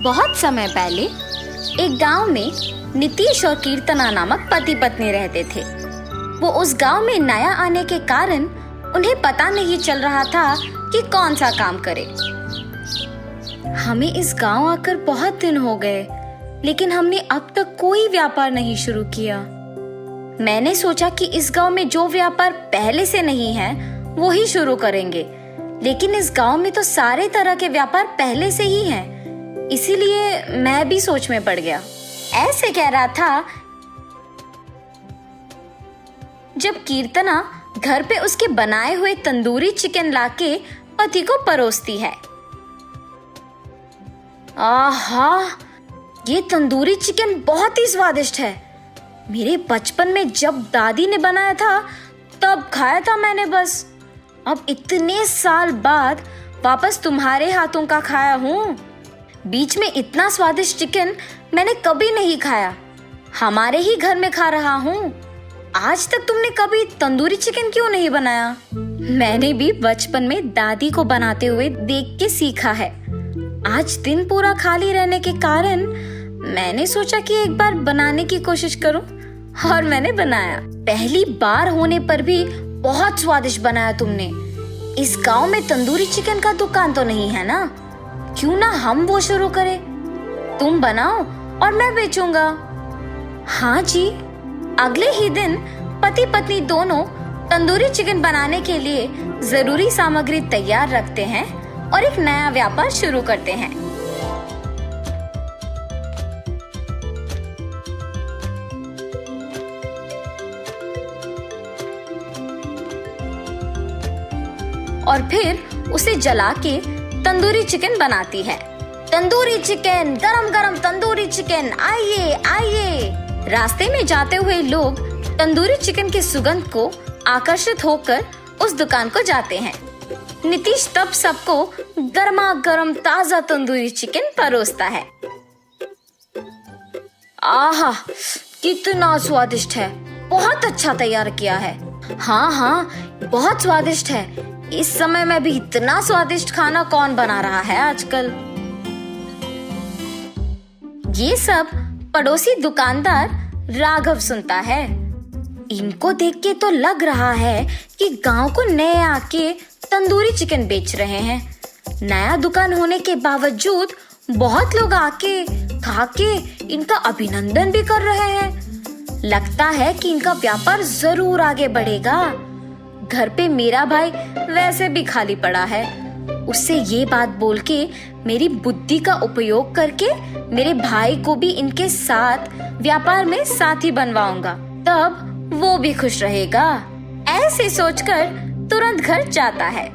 बहुत समय पहले एक गांव में नीतीश और कीर्तना नामक पति पत्नी रहते थे। वो उस गांव में नया आने के कारण उन्हें पता नहीं चल रहा था कि कौन सा काम करे। हमें इस गांव आकर बहुत दिन हो गए, लेकिन हमने अब तक कोई व्यापार नहीं शुरू किया। मैंने सोचा कि इस गांव में जो व्यापार पहले से नहीं है वो ही शुरू करेंगे, लेकिन इस गांव में तो सारे तरह के व्यापार पहले से ही हैं। इसीलिए मैं भी सोच में पड़ गया। ऐसे कह रहा था जब कीर्तना घर पे उसके बनाए हुए तंदूरी चिकन लाके पति को परोसती है। आहा, ये तंदूरी चिकन बहुत ही स्वादिष्ट है। मेरे बचपन में जब दादी ने बनाया था तब खाया था मैंने बस। अब इतने साल बाद वापस तुम्हारे हाथों का खाया हूँ। बीच में इतना स्वादिष्ट चिकन मैंने कभी नहीं खाया। हमारे ही घर में खा रहा हूँ। आज तक तुमने कभी तंदूरी चिकन क्यों नहीं बनाया? मैंने भी बचपन में दादी को बनाते हुए देख के सीखा है। आज दिन पूरा खाली रहने के कारण मैंने सोचा कि एक बार बनाने की कोशिश करूं, और मैंने बनाया। पहली बार होने पर भी बहुत स्वादिष्ट बनाया तुमने। इस गांव में तंदूरी चिकन का दुकान तो नहीं है ना? क्यों ना हम वो शुरू करें? तुम बनाओ और मैं बेचूंगा। हाँ जी। अगले ही दिन पति पत्नी दोनों तंदूरी चिकन बनाने के लिए जरूरी सामग्री तैयार रखते हैं और एक नया व्यापार शुरू करते हैं। और फिर उसे जला के तंदूरी चिकन बनाती है। तंदूरी चिकन, गरम गरम तंदूरी चिकन, आइए आइए। रास्ते में जाते हुए लोग तंदूरी चिकन की सुगंध को आकर्षित होकर उस दुकान को जाते हैं। नीतीश तब सबको गर्मा गर्म ताजा तंदूरी चिकन परोसता है। आहा, कितना स्वादिष्ट है। बहुत अच्छा तैयार किया है। हाँ हाँ, बहुत स्वादिष्ट है। इस समय में भी इतना स्वादिष्ट खाना कौन बना रहा है आजकल? ये सब पड़ोसी दुकानदार राघव सुनता है। इनको देख के तो लग रहा है कि गांव को नए आके तंदूरी चिकन बेच रहे हैं। नया दुकान होने के बावजूद बहुत लोग आके खा के इनका अभिनंदन भी कर रहे हैं। लगता है कि इनका व्यापार जरूर आगे बढ़ेगा। घर पे मेरा भाई वैसे भी खाली पड़ा है। उससे ये बात बोल के मेरी बुद्धि का उपयोग करके मेरे भाई को भी इनके साथ व्यापार में साथी बनवाऊंगा, तब वो भी खुश रहेगा। ऐसे सोचकर तुरंत घर जाता है।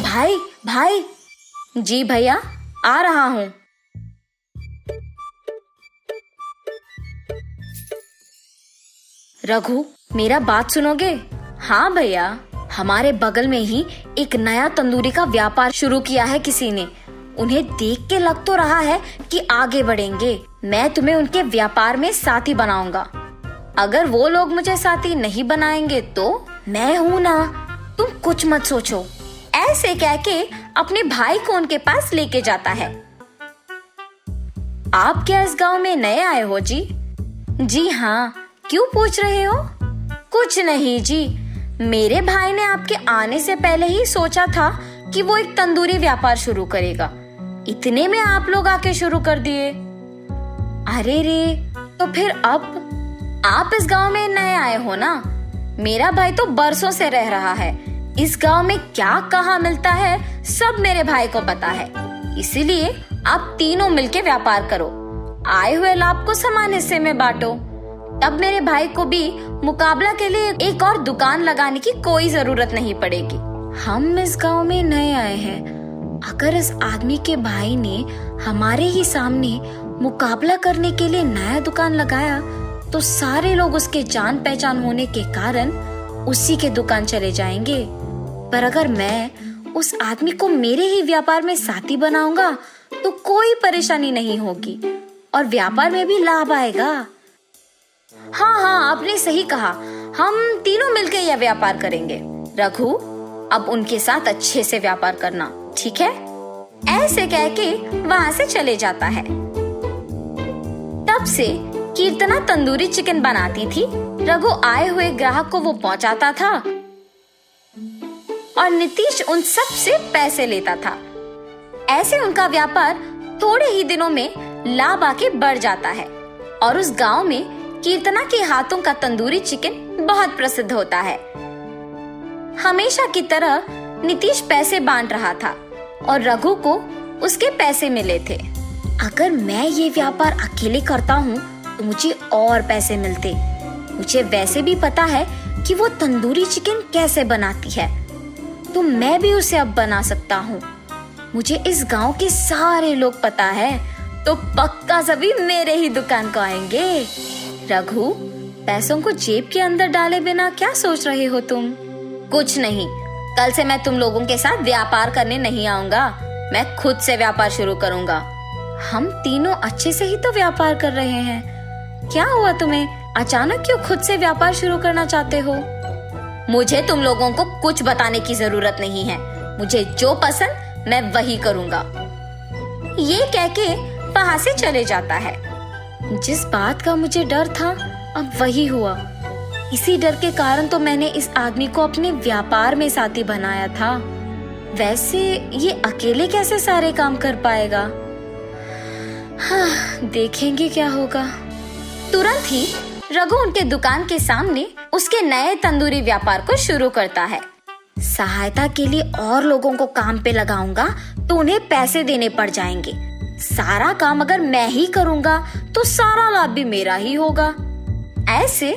भाई भाई। जी भैया, आ रहा हूँ। रघु, मेरा बात सुनोगे? हाँ भैया, हमारे बगल में ही एक नया तंदूरी का व्यापार शुरू किया है किसी ने। उन्हें देख के लग तो रहा है कि आगे बढ़ेंगे। मैं तुम्हें उनके व्यापार में साथी बनाऊंगा। अगर वो लोग मुझे साथी नहीं बनाएंगे तो मैं हूँ ना, तुम कुछ मत सोचो। ऐसे कह के अपने भाई को उनके पास लेके जाता है। आप क्या इस गांव में नए आए हो जी? जी हाँ, क्यों पूछ रहे हो? कुछ नहीं जी, मेरे भाई ने आपके आने से पहले ही सोचा था कि वो एक तंदूरी व्यापार शुरू करेगा। इतने में आप लोग आके शुरू कर दिए। अरे रे, तो फिर अब आप इस गांव में नए आए हो ना? मेरा भाई तो बरसों से रह रहा है। इस गांव में क्या कहाँ मिलता है सब मेरे भाई को पता है। इसीलिए आप तीनों मिलके व्यापार करो। आए हुए लाभ को समान हिस्से में बांटो। अब मेरे भाई को भी मुकाबला के लिए एक और दुकान लगाने की कोई जरूरत नहीं पड़ेगी। हम इस गांव में नए आए हैं। अगर इस आदमी के भाई ने हमारे ही सामने मुकाबला करने के लिए नया दुकान लगाया तो सारे लोग उसके जान पहचान होने के कारण उसी के दुकान चले जाएंगे। पर अगर मैं उस आदमी को मेरे ही व्यापार में साथी बनाऊंगा तो कोई परेशानी नहीं होगी और व्यापार में भी लाभ आएगा। हाँ हाँ, आपने सही कहा। हम तीनों मिलकर यह व्यापार करेंगे। रघु, अब उनके साथ अच्छे से व्यापार करना, ठीक है? ऐसे कह के वहाँ से चले जाता है। तब से कीर्तना तंदूरी चिकन बनाती थी, रघु आए हुए ग्राहक को वो पहुंचाता था और नीतीश उन सब से पैसे लेता था। ऐसे उनका व्यापार थोड़े ही दिनों में लाभ आके बढ़ जाता है और उस गांव में कीर्तना के हाथों का तंदूरी चिकन बहुत प्रसिद्ध होता है। हमेशा की तरह नीतीश पैसे बांट रहा था और रघु को उसके पैसे मिले थे। अगर मैं ये व्यापार अकेले करता हूँ तो मुझे और पैसे मिलते। मुझे वैसे भी पता है कि वो तंदूरी चिकन कैसे बनाती है, तो मैं भी उसे अब बना सकता हूँ। मुझे इस गांव के सारे लोग पता है, तो पक्का सभी मेरे ही दुकान को आएंगे। रघु, पैसों को जेब के अंदर डाले बिना क्या सोच रहे हो तुम? कुछ नहीं, कल से मैं तुम लोगों के साथ व्यापार करने नहीं आऊंगा। मैं खुद से व्यापार शुरू करूंगा। हम तीनों अच्छे से ही तो व्यापार कर रहे हैं। क्या हुआ तुम्हें? अचानक क्यों खुद से व्यापार शुरू करना चाहते हो? मुझे तुम लोगों को कुछ बताने की जरूरत नहीं है। मुझे जो पसंद मैं वही करूंगा। ये कह के वहां से चले जाता है। जिस बात का मुझे डर था अब वही हुआ। इसी डर के कारण तो मैंने इस आदमी को अपने व्यापार में साथी बनाया था। वैसे ये अकेले कैसे सारे काम कर पाएगा? हाँ, देखेंगे क्या होगा। तुरंत ही रघु उनके दुकान के सामने उसके नए तंदूरी व्यापार को शुरू करता है। सहायता के लिए और लोगों को काम पे लगाऊंगा तो उन्हें पैसे देने पड़ जाएंगे। सारा काम अगर मैं ही करूंगा तो सारा लाभ भी मेरा ही होगा। ऐसे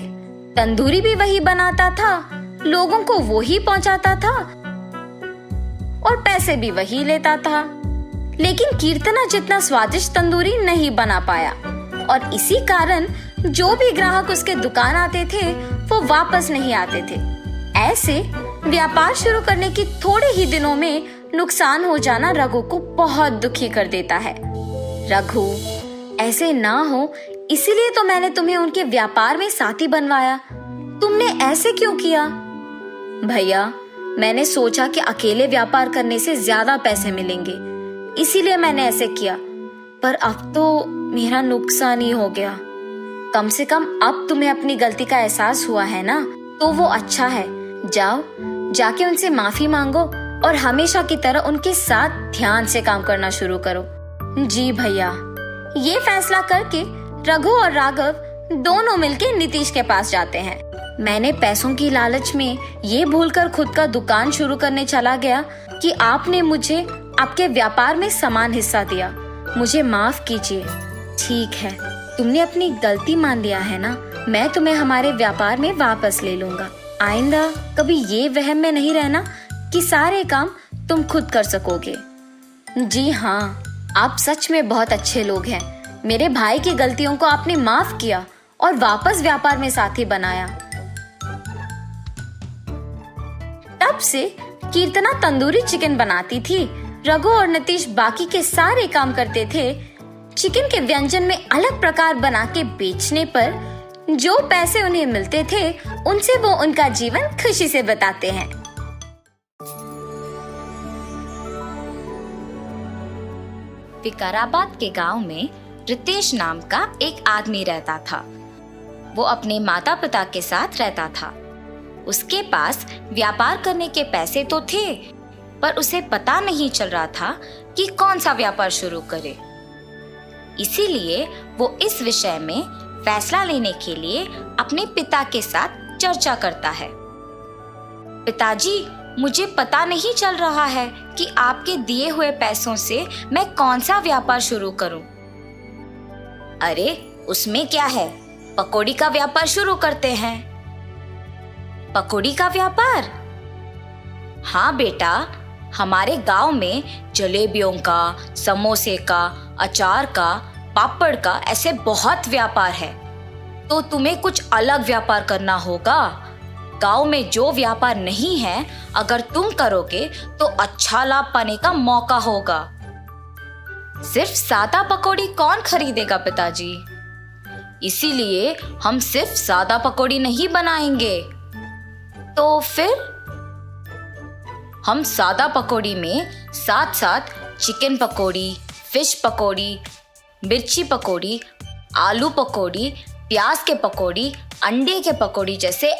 तंदूरी भी वही बनाता था, लोगों को वो ही पहुंचाता था और पैसे भी वही लेता था। लेकिन कीर्तना जितना स्वादिष्ट तंदूरी नहीं बना पाया और इसी कारण जो भी ग्राहक उसके दुकान आते थे वो वापस नहीं आते थे। ऐसे व्यापार शुरू करने के थोड़े ही दिनों में नुकसान हो जाना रघु को बहुत दुखी कर देता है। रघु, ऐसे ना हो इसीलिए तो मैंने तुम्हें उनके व्यापार में साथी बनवाया। तुमने ऐसे क्यों किया? भैया, मैंने सोचा कि अकेले व्यापार करने से ज्यादा पैसे मिलेंगे, इसीलिए मैंने ऐसे किया। पर अब तो मेरा नुकसान ही हो गया। कम से कम अब तुम्हें अपनी गलती का एहसास हुआ है ना, तो वो अच्छा है। जाओ, जाके उनसे माफी मांगो और हमेशा की तरह उनके साथ ध्यान से काम करना शुरू करो। जी भैया। ये फैसला करके रघु और राघव दोनों मिलके नीतीश के पास जाते हैं। मैंने पैसों की लालच में ये भूलकर खुद का दुकान शुरू करने चला गया कि आपने मुझे आपके व्यापार में समान हिस्सा दिया। मुझे माफ कीजिए। ठीक है, तुमने अपनी गलती मान लिया है ना, मैं तुम्हें हमारे व्यापार में वापस ले लूंगा। आइंदा कभी ये वहम में नहीं रहना कि सारे काम तुम खुद कर सकोगे। जी हाँ, आप सच में बहुत अच्छे लोग हैं। मेरे भाई की गलतियों को आपने माफ किया और वापस व्यापार में साथी बनाया। तब से कीर्तना तंदूरी चिकन बनाती थी, रघु और नीतीश बाकी के सारे काम करते थे। चिकन के व्यंजन में अलग प्रकार बना के बेचने पर जो पैसे उन्हें मिलते थे उनसे वो उनका जीवन खुशी से बिताते हैं। विकाराबाद के गांव में रितेश नाम का एक आदमी रहता था। वो अपने माता पिता के साथ रहता था। उसके पास व्यापार करने के पैसे तो थे, पर उसे पता नहीं चल रहा था कि कौन सा व्यापार शुरू करे। इसीलिए वो इस विषय में फैसला लेने के लिए अपने पिता के साथ चर्चा करता है। पिताजी, मुझे पता नहीं चल रहा है कि आपके दिए हुए पैसों से मैं कौन सा व्यापार शुरू करूं। अरे, उसमें क्या है, पकौड़ी का व्यापार शुरू करते हैं। पकौड़ी का व्यापार? हाँ बेटा, हमारे गांव में जलेबियों का, समोसे का, अचार का, पापड़ का ऐसे बहुत व्यापार है। तो तुम्हें कुछ अलग व्यापार करना होगा। गांव में जो व्यापार नहीं है, अगर तुम करोगे तो अच्छा लाभ पाने का मौका होगा। सिर्फ सादा पकौड़ी कौन खरीदेगा पिताजी? इसीलिए हम सिर्फ सादा पकौड़ी नहीं बनाएंगे। तो फिर हम सादा पकौड़ी में साथ साथ चिकन पकौड़ी, फिश पकौड़ी, मिर्ची पकौड़ी, आलू पकौड़ी, प्याज के पकौड़ी, अंडे के पकौड़ी जैसे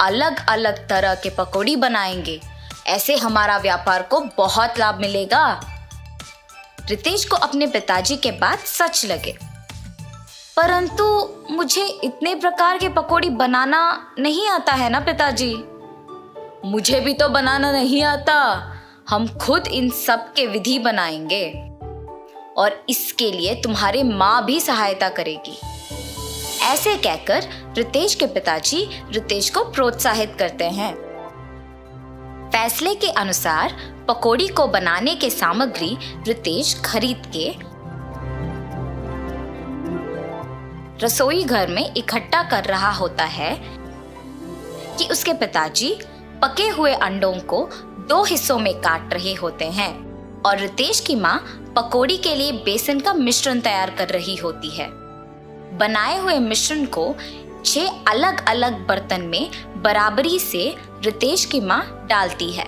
अलग अलग तरह के पकौड़ी बनाएंगे। ऐसे हमारा व्यापार को बहुत लाभ मिलेगा। रितेश को अपने पिताजी के बात सच लगे। परंतु मुझे इतने प्रकार के पकौड़ी बनाना नहीं आता है ना पिताजी। मुझे भी तो बनाना नहीं आता। हम खुद इन सब के विधि बनाएंगे और इसके लिए तुम्हारी माँ भी सहायता करेगी। ऐसे कहकर रितेश के पिताजी रितेश को प्रोत्साहित करते हैं। फैसले के अनुसार पकौड़ी को बनाने के सामग्री रितेश खरीद के रसोई घर में इकट्ठा कर रहा होता है कि उसके पिताजी पके हुए अंडों को 2 हिस्सों में काट रहे होते हैं और रितेश की माँ पकौड़ी के लिए बेसन का मिश्रण तैयार कर रही होती है। बनाए हुए मिश्रण को 6 अलग अलग बर्तन में बराबरी से रितेश की माँ डालती है।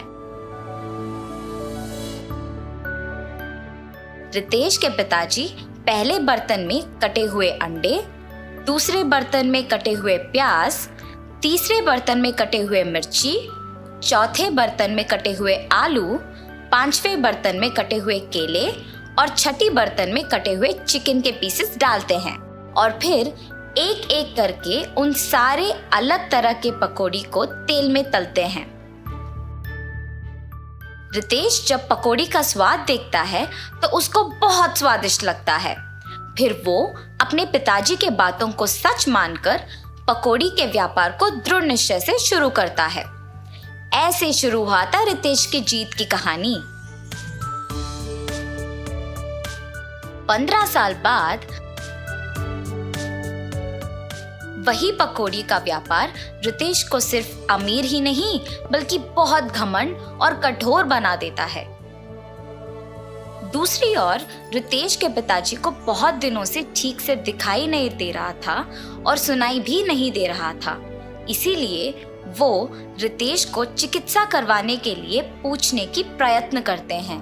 रितेश के पिताजी पहले बर्तन में कटे हुए अंडे, दूसरे बर्तन में कटे हुए प्याज, तीसरे बर्तन में कटे हुए मिर्ची, चौथे बर्तन में कटे हुए आलू, 5वें बर्तन में कटे हुए केले और छठी बर्तन में कटे हुए चिकन के पीसेस डालते हैं और फिर एक एक करके उन सारे अलग तरह के पकौड़ी को तेल में तलते हैं। रितेश जब पकौड़ी का स्वाद देखता है तो उसको बहुत स्वादिष्ट लगता है। फिर वो अपने पिताजी के बातों को सच मानकर पकौड़ी के व्यापार को दृढ़ निश्चय से शुरू करता है। ऐसे शुरू हुआ था रितेश की जीत की कहानी। 15 साल बाद वही पकौड़ी का व्यापार रितेश को सिर्फ अमीर ही नहीं बल्कि बहुत घमंड और कठोर बना देता है। दूसरी ओर रितेश के पिताजी को बहुत दिनों से ठीक से दिखाई नहीं दे रहा था और सुनाई भी नहीं दे रहा था। इसीलिए वो रितेश को चिकित्सा करवाने के लिए पूछने की प्रयत्न करते हैं,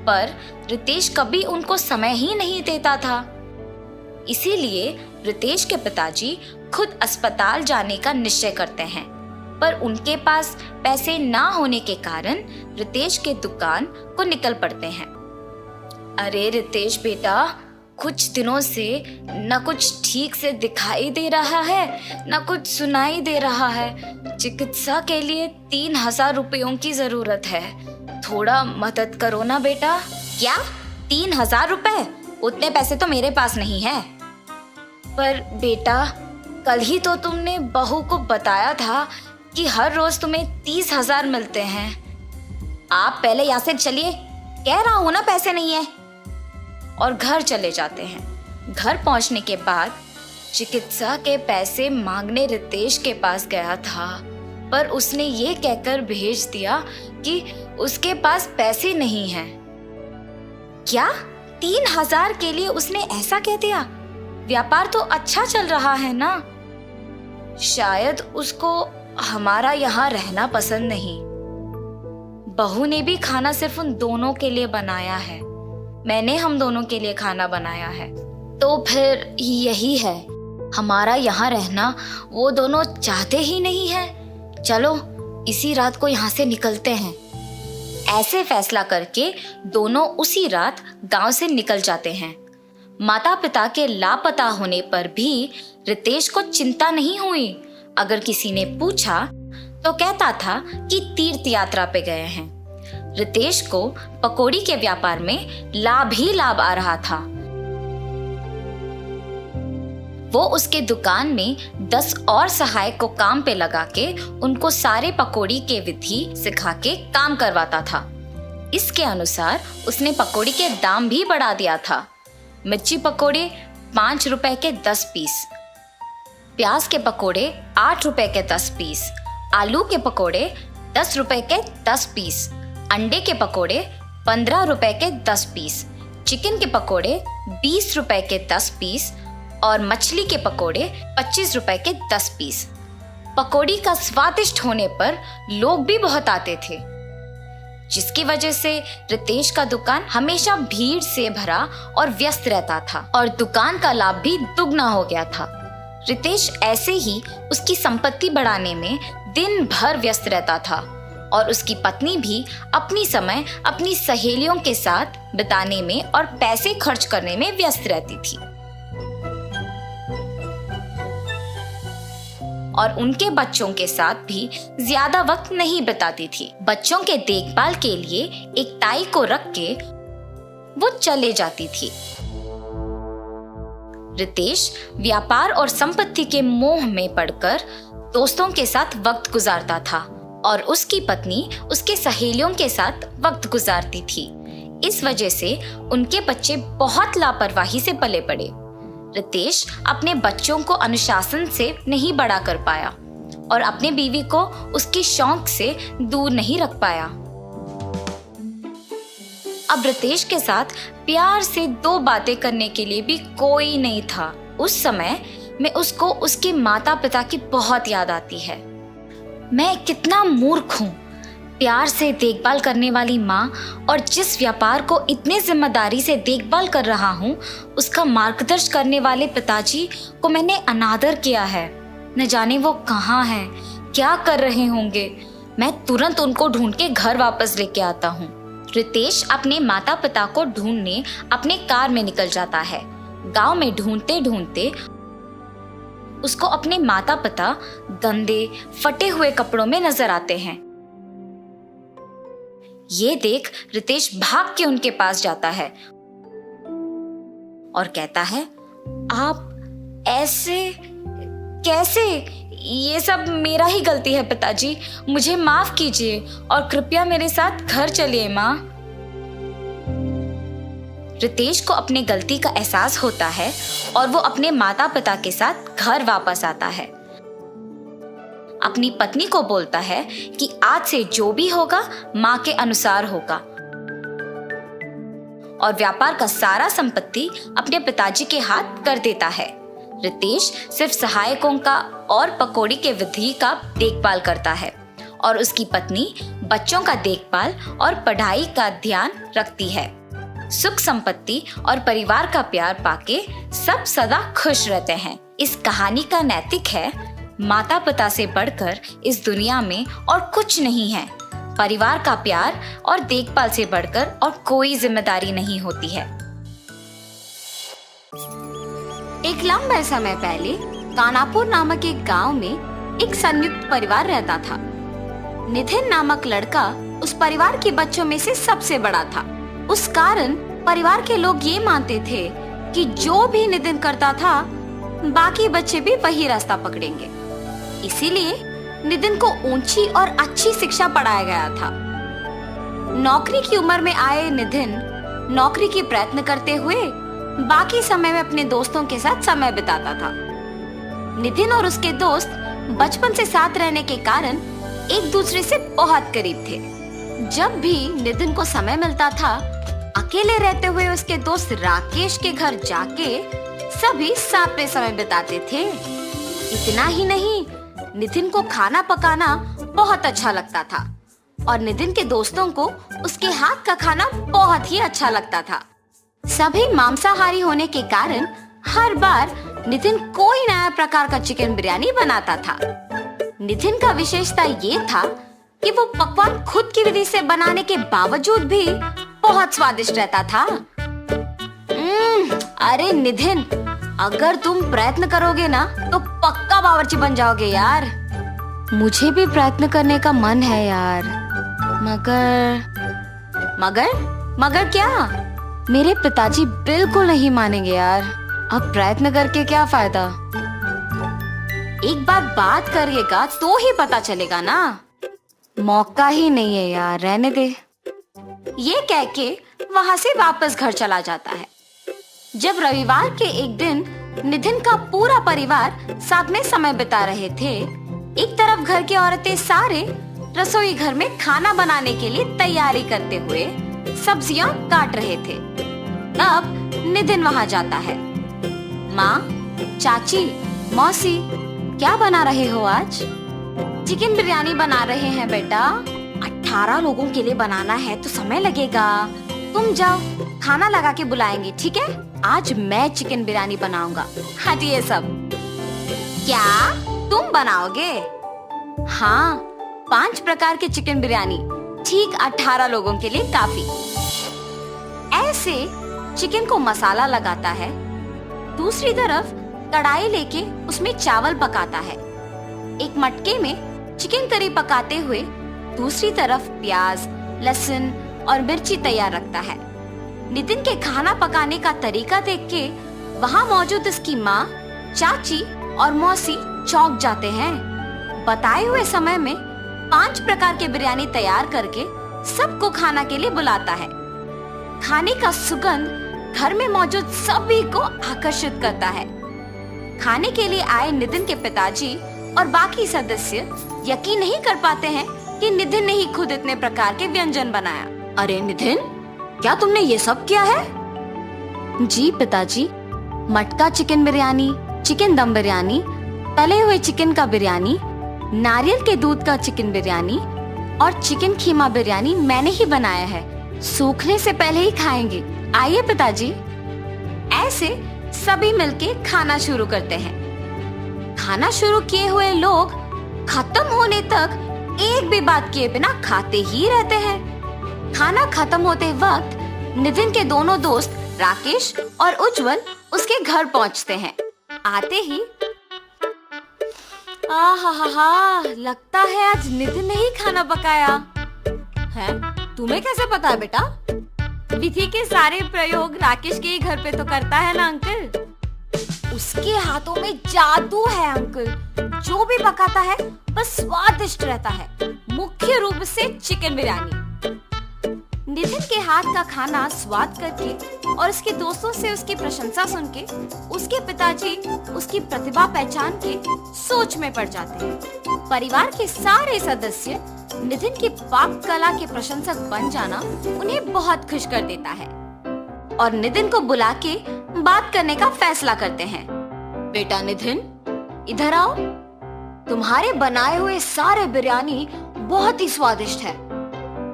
पर रितेश कभी उनको समय ही नहीं देता था। इसीलिए रितेश के पिताजी खुद अस्पताल जाने का निश्चय करते हैं, पर उनके पास पैसे ना होने के कारण रितेश के दुकान को निकल पड़ते हैं। अरे रितेश बेटा, कुछ दिनों से न कुछ ठीक से दिखाई दे रहा है न कुछ सुनाई दे रहा है। चिकित्सा के लिए 3000 रुपयों की जरूरत है। थोड़ा मदद करो ना बेटा। क्या 3000 रुपए? उतने पैसे तो मेरे पास नहीं है। पर बेटा, कल ही तो तुमने बहू को बताया था कि हर रोज तुम्हें 30,000 मिलते हैं। आप पहले यहाँ से चलिए, कह रहा हूँ ना पैसे नहीं है। और घर चले जाते हैं। घर पहुंचने के बाद चिकित्सा के पैसे मांगने रितेश के पास गया था, पर उसने ये कहकर भेज दिया कि उसके पास पैसे नहीं हैं। क्या 3000 के लिए उसने ऐसा कह दिया? व्यापार तो अच्छा चल रहा है ना। शायद उसको हमारा यहाँ रहना पसंद नहीं। बहू ने भी खाना सिर्फ उन दोनों के लिए बनाया है। मैंने हम दोनों के लिए खाना बनाया है। तो फिर यही है, हमारा यहाँ रहना वो दोनों चाहते ही नहीं है। चलो इसी रात को यहाँ से निकलते हैं। ऐसे फैसला करके दोनों उसी रात गांव से निकल जाते हैं। माता पिता के लापता होने पर भी रितेश को चिंता नहीं हुई। अगर किसी ने पूछा तो कहता था कि तीर्थ यात्रा पे गए हैं। रितेश को पकौड़ी के व्यापार में लाभ ही लाभ आ रहा था। वो उसके दुकान में 10 और सहायक को काम पे लगा के उनको सारे पकौड़ी के विधि सिखा के काम करवाता था। इसके अनुसार उसने पकौड़ी के दाम भी बढ़ा दिया था। मिर्ची पकौड़े 5 रुपए के 10 पीस, प्याज के पकौड़े 8 रुपए के 10 पीस, आलू के पकौड़े 10 रुपए के 10 पीस, अंडे के पकौड़े 15 रुपए के 10 पीस, चिकन के पकौड़े 20 रुपए के 10 पीस और मछली के पकौड़े 25 रुपए के 10 पीस। पकौड़ी का स्वादिष्ट होने पर लोग भी बहुत आते थे। जिसकी वजह से रितेश का दुकान हमेशा भीड़ से भरा और व्यस्त रहता था और दुकान का लाभ भी दुगना हो गया था। रितेश ऐसे ही उसकी संपत्ति बढ़ाने में दिन भर व्यस्त रहता था और उसकी पत्नी भी अपनी समय अपनी सहेलियों के साथ बिताने में और पैसे खर्च करने में व्यस्त रहती थी और उनके बच्चों के साथ भी ज्यादा वक्त नहीं बिताती थी। बच्चों के देखभाल के लिए एक ताई को रख के वो चले जाती थी। रितेश व्यापार और संपत्ति के मोह में पड़कर दोस्तों के साथ वक्त गुजारता था और उसकी पत्नी उसके सहेलियों के साथ वक्त गुजारती थी। इस वजह से उनके बच्चे बहुत लापरवाही से पले पड़े। रितेश अपने बच्चों को अनुशासन से नहीं बड़ा कर पाया और अपने बीवी को उसके शौक से दूर नहीं रख पाया। अब रितेश के साथ प्यार से दो बातें करने के लिए भी कोई नहीं था। उस समय में उसको उसके माता पिता की बहुत याद आती है। मैं कितना मूर्ख हूँ, प्यार से देखभाल करने वाली माँ और जिस व्यापार को इतने जिम्मेदारी से देखभाल कर रहा हूँ उसका मार्गदर्शन करने वाले पिताजी को मैंने अनादर किया है। न जाने वो कहाँ हैं, क्या कर रहे होंगे। मैं तुरंत उनको ढूंढ के घर वापस लेके आता हूँ। रितेश अपने माता पिता को ढूंढने अपने कार में निकल जाता है। गांव में ढूंढते ढूंढते उसको अपने माता पिता गंदे फटे हुए कपड़ों में नजर आते हैं। ये देख रितेश भाग के उनके पास जाता है और कहता है, आप ऐसे कैसे? ये सब मेरा ही गलती है पिताजी, मुझे माफ कीजिए और कृपया मेरे साथ घर चलिए माँ। रितेश को अपने गलती का एहसास होता है और वो अपने माता पिता के साथ घर वापस आता है। अपनी पत्नी को बोलता है कि आज से जो भी होगा माँ के अनुसार होगा और व्यापार का सारा संपत्ति अपने पिताजी के हाथ कर देता है। रितेश सिर्फ सहायकों का और पकौड़ी के विधि का देखभाल करता है और उसकी पत्नी बच्चों का देखभाल और पढ़ाई का ध्यान रखती है। सुख संपत्ति और परिवार का प्यार पाके सब सदा खुश रहते हैं। इस कहानी का नैतिक है, माता पिता से बढ़कर इस दुनिया में और कुछ नहीं है। परिवार का प्यार और देखभाल से बढ़कर और कोई जिम्मेदारी नहीं होती है। एक लंबे समय पहले कानापुर नामक एक गांव में एक संयुक्त परिवार रहता था। नितिन नामक लड़का उस परिवार के बच्चों में से सबसे बड़ा था। उस कारण परिवार के लोग ये मानते थे कि जो भी नितिन करता था बाकी बच्चे भी वही रास्ता पकड़ेंगे। इसीलिए नितिन को ऊंची और अच्छी शिक्षा पढ़ाया गया था। नौकरी की उम्र में आए नितिन नौकरी की प्रयत्न करते हुए बाकी समय में अपने दोस्तों के साथ समय बिताता था। नितिन और उसके दोस्त बचपन से साथ रहने के कारण एक दूसरे से बहुत करीब थे। जब भी नितिन को समय मिलता था, अकेले रहते हुए उसके दोस्त राकेश के घर जाके सभी साथ में समय बिताते थे। इतना ही नहीं, नितिन को खाना पकाना बहुत अच्छा लगता था और नितिन के दोस्तों को उसके हाथ का खाना बहुत ही अच्छा लगता था। सभी मांसाहारी होने के कारण हर बार नितिन कोई नया प्रकार का चिकन बिरयानी बनाता था। नितिन का विशेषता ये था कि वो पकवान खुद की विधि से बनाने के बावजूद भी बहुत स्वादिष्ट रहता था। अरे नितिन, अगर तुम प्रयत्न करोगे ना तो पक्का बावर्ची बन जाओगे यार। मुझे भी प्रयत्न करने का मन है यार, मगर क्या? मेरे पिताजी बिल्कुल नहीं मानेंगे यार। अब प्रयत्न करके क्या फायदा? एक बार बात करिएगा तो ही पता चलेगा ना। मौका ही नहीं है यार, रहने दे। ये कह के वहाँ से वापस घर चला जाता है। जब रविवार के एक दिन नितिन का पूरा परिवार साथ में समय बिता रहे थे, एक तरफ घर की औरतें सारे रसोई घर में खाना बनाने के लिए तैयारी करते हुए सब्जियां काट रहे थे। तब नितिन वहाँ जाता है। माँ, चाची, मौसी, क्या बना रहे हो आज? चिकन बिरयानी बना रहे हैं बेटा। 18 लोगों के लिए बनाना है तो समय लगेगा। तुम जाओ, खाना लगा के बुलाएंगे, ठीक है? आज मैं चिकन बिरयानी बनाऊंगा। हटिए सब। क्या तुम बनाओगे? हाँ, 5 प्रकार के चिकन बिरयानी, ठीक 18 लोगों के लिए काफी। ऐसे चिकन को मसाला लगाता है, दूसरी तरफ कढ़ाई लेके उसमें चावल पकाता है। एक मटके में चिकन करी पकाते हुए दूसरी तरफ प्याज, लहसुन और मिर्ची तैयार रखता है। नितिन के खाना पकाने का तरीका देख के वहाँ मौजूद उसकी माँ, चाची और मौसी चौंक जाते हैं। बताए हुए समय में 5 प्रकार के बिरयानी तैयार करके सबको खाना के लिए बुलाता है। खाने का सुगंध घर में मौजूद सभी को आकर्षित करता है। खाने के लिए आए नितिन के पिताजी और बाकी सदस्य यकीन नहीं कर पाते हैं कि नितिन ने ही खुद इतने प्रकार के व्यंजन बनाया। अरे नितिन, क्या तुमने ये सब किया है? जी पिताजी, मटका चिकन बिरयानी, चिकन दम बिरयानी, तले हुए चिकन का बिरयानी, नारियल के दूध का चिकन बिरयानी और चिकन खीमा बिरयानी मैंने ही बनाया है। सूखने से पहले ही खाएंगे। आइए पिताजी। ऐसे सभी मिलके खाना शुरू करते हैं। खाना शुरू किए हुए लोग खत्म होने तक एक भी बात किए बिना खाते ही रहते हैं। खाना खत्म होते वक्त नितिन के दोनों दोस्त राकेश और उज्जवल उसके घर पहुंचते हैं। आते ही आहा, लगता है आज नितिन ने ही खाना पकाया है। तुम्हें कैसे पता है बेटा? विधि के सारे प्रयोग राकेश के ही घर पे तो करता है ना अंकल। उसके हाथों में जादू है अंकल। जो भी पकाता है बस स्वादिष्ट रहता है, मुख्य रूप से चिकन बिरयानी। नितिन के हाथ का खाना स्वाद करके और उसके दोस्तों से उसकी प्रशंसा सुन के उसके पिताजी उसकी प्रतिभा पहचान के सोच में पड़ जाते हैं। परिवार के सारे सदस्य नितिन की पाक कला के प्रशंसक बन जाना उन्हें बहुत खुश कर देता है और नितिन को बुला के बात करने का फैसला करते हैं। बेटा नितिन, इधर आओ। तुम्हारे बनाए हुए सारे बिरयानी बहुत ही स्वादिष्ट है।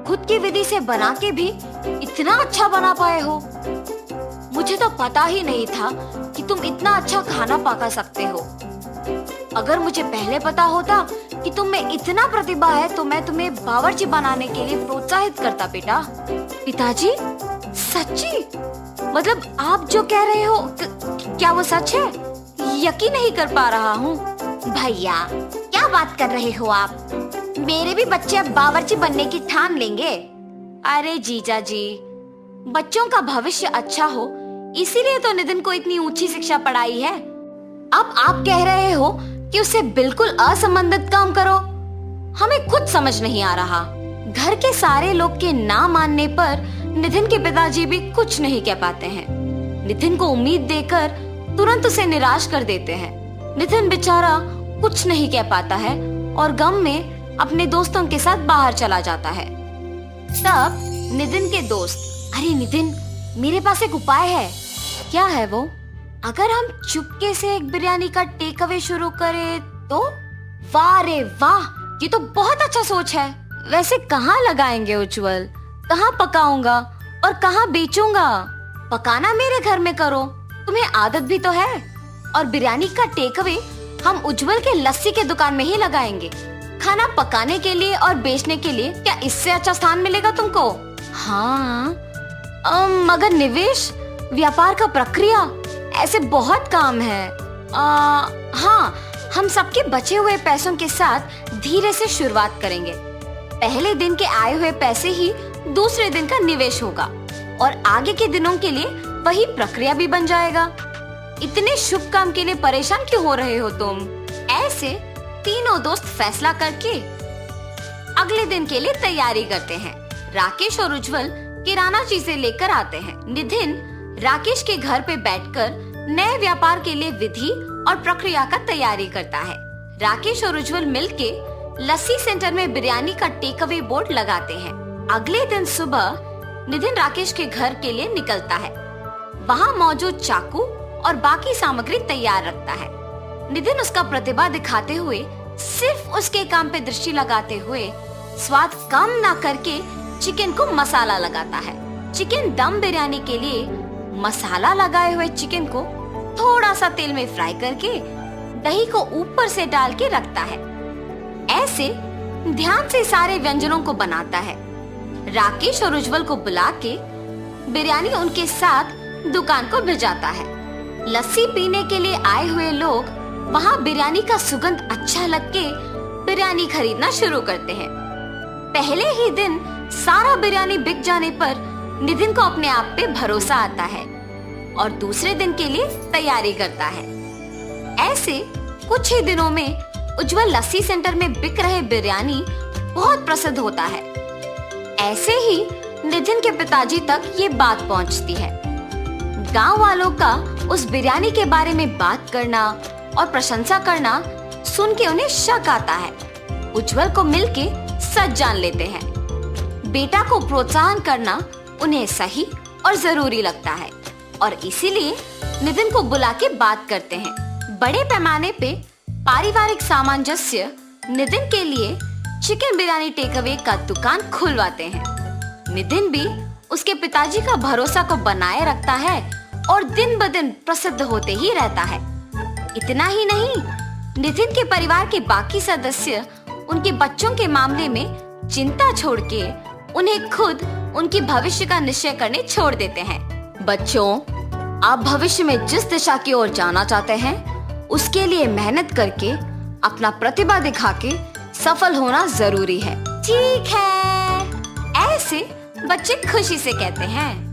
खुद की विधि से बना के भी इतना अच्छा बना पाए हो। मुझे तो पता ही नहीं था कि तुम इतना अच्छा खाना पका सकते हो। अगर मुझे पहले पता होता कि तुम में इतना प्रतिभा है तो मैं तुम्हें बावर्ची बनाने के लिए प्रोत्साहित करता बेटा। पिताजी, सच्ची? मतलब आप जो कह रहे हो क्या वो सच है? यकीन नहीं कर पा रहा हूँ। भैया, क्या बात कर रहे हो आप? मेरे भी बच्चे अब बावर्ची बनने की ठान लेंगे। अरे जीजा जी, बच्चों का भविष्य अच्छा हो इसीलिए तो नितिन को इतनी ऊंची शिक्षा पढ़ाई है। अब आप कह रहे हो कि उसे बिल्कुल असंबंधित काम करो। हमें खुद समझ नहीं आ रहा। घर के सारे लोग के ना मानने पर नितिन के पिताजी भी कुछ नहीं कह पाते हैं। नितिन को उम्मीद देकर तुरंत उसे निराश कर देते हैं। नितिन बेचारा कुछ नहीं कह पाता है और गम में अपने दोस्तों के साथ बाहर चला जाता है। तब नितिन के दोस्त, अरे नितिन, मेरे पास एक उपाय है। क्या है वो? अगर हम चुपके से एक बिरयानी का टेक अवे शुरू करें तो? वाह रे वाह, ये तो बहुत अच्छा सोच है। वैसे कहाँ लगाएंगे उज्जवल? कहाँ पकाऊंगा और कहाँ बेचूंगा? पकाना मेरे घर में करो, तुम्हें आदत भी तो है। और बिरयानी का टेक अवे हम उज्जवल के लस्सी के दुकान में ही लगाएंगे। खाना पकाने के लिए और बेचने के लिए क्या इससे अच्छा स्थान मिलेगा तुमको? हाँ, मगर निवेश, व्यापार का प्रक्रिया, ऐसे बहुत काम है। हाँ, हम सबके बचे हुए पैसों के साथ धीरे से शुरुआत करेंगे। पहले दिन के आए हुए पैसे ही दूसरे दिन का निवेश होगा और आगे के दिनों के लिए वही प्रक्रिया भी बन जाएगा। इतने शुभ काम के लिए परेशान क्यों हो रहे हो तुम? ऐसे तीनों दोस्त फैसला करके अगले दिन के लिए तैयारी करते हैं। राकेश और उज्जवल किराना चीजें लेकर आते हैं। नितिन राकेश के घर पे बैठकर नए व्यापार के लिए विधि और प्रक्रिया का तैयारी करता है। राकेश और उज्जवल मिलके लस्सी सेंटर में बिरयानी का टेक अवे बोर्ड लगाते हैं। अगले दिन सुबह नितिन राकेश के घर के लिए निकलता है। वहाँ मौजूद चाकू और बाकी सामग्री तैयार रखता है। नितिन उसका प्रतिभा दिखाते हुए सिर्फ उसके काम पे दृष्टि लगाते हुए स्वाद कम ना करके चिकन को मसाला लगाता है। चिकन दम बिरयानी के लिए मसाला लगाए हुए चिकन को थोड़ा सा तेल में फ्राई करके दही को ऊपर से डाल के रखता है। ऐसे ध्यान से सारे व्यंजनों को बनाता है। राकेश और उज्जवल को बुला के बिरयानी उनके साथ दुकान को भिजाता है। लस्सी पीने के लिए आए हुए लोग वहाँ बिरयानी का सुगंध अच्छा लग के बिरयानी खरीदना शुरू करते हैं। पहले ही दिन सारा बिरयानी बिक जाने पर नितिन को अपने आप पे भरोसा आता है और दूसरे दिन के लिए तैयारी करता है। ऐसे कुछ ही दिनों में उज्जवल लस्सी सेंटर में बिक रहे बिरयानी बहुत प्रसिद्ध होता है। ऐसे ही नितिन के पिताजी तक ये बात पहुंचती है। गांव वालों का उस बिरयानी के बारे में बात करना और प्रशंसा करना सुन के उन्हें शक आता है। उज्जवल को मिलके सच जान लेते हैं। बेटा को प्रोत्साहन करना उन्हें सही और जरूरी लगता है और इसीलिए नितिन को बुला के बात करते हैं। बड़े पैमाने पे पारिवारिक सामंजस्य नितिन के लिए चिकन बिरयानी टेक अवे का दुकान खुलवाते हैं। नितिन भी उसके पिताजी का भरोसा को बनाए रखता है और दिन ब दिन प्रसिद्ध होते ही रहता है। इतना ही नहीं, नितिन के परिवार के बाकी सदस्य उनके बच्चों के मामले में चिंता छोड़ के उन्हें खुद उनके भविष्य का निश्चय करने छोड़ देते हैं। बच्चों, आप भविष्य में जिस दिशा की ओर जाना चाहते हैं उसके लिए मेहनत करके अपना प्रतिभा दिखा के सफल होना जरूरी है। ठीक है, ऐसे बच्चे खुशी से कहते हैं।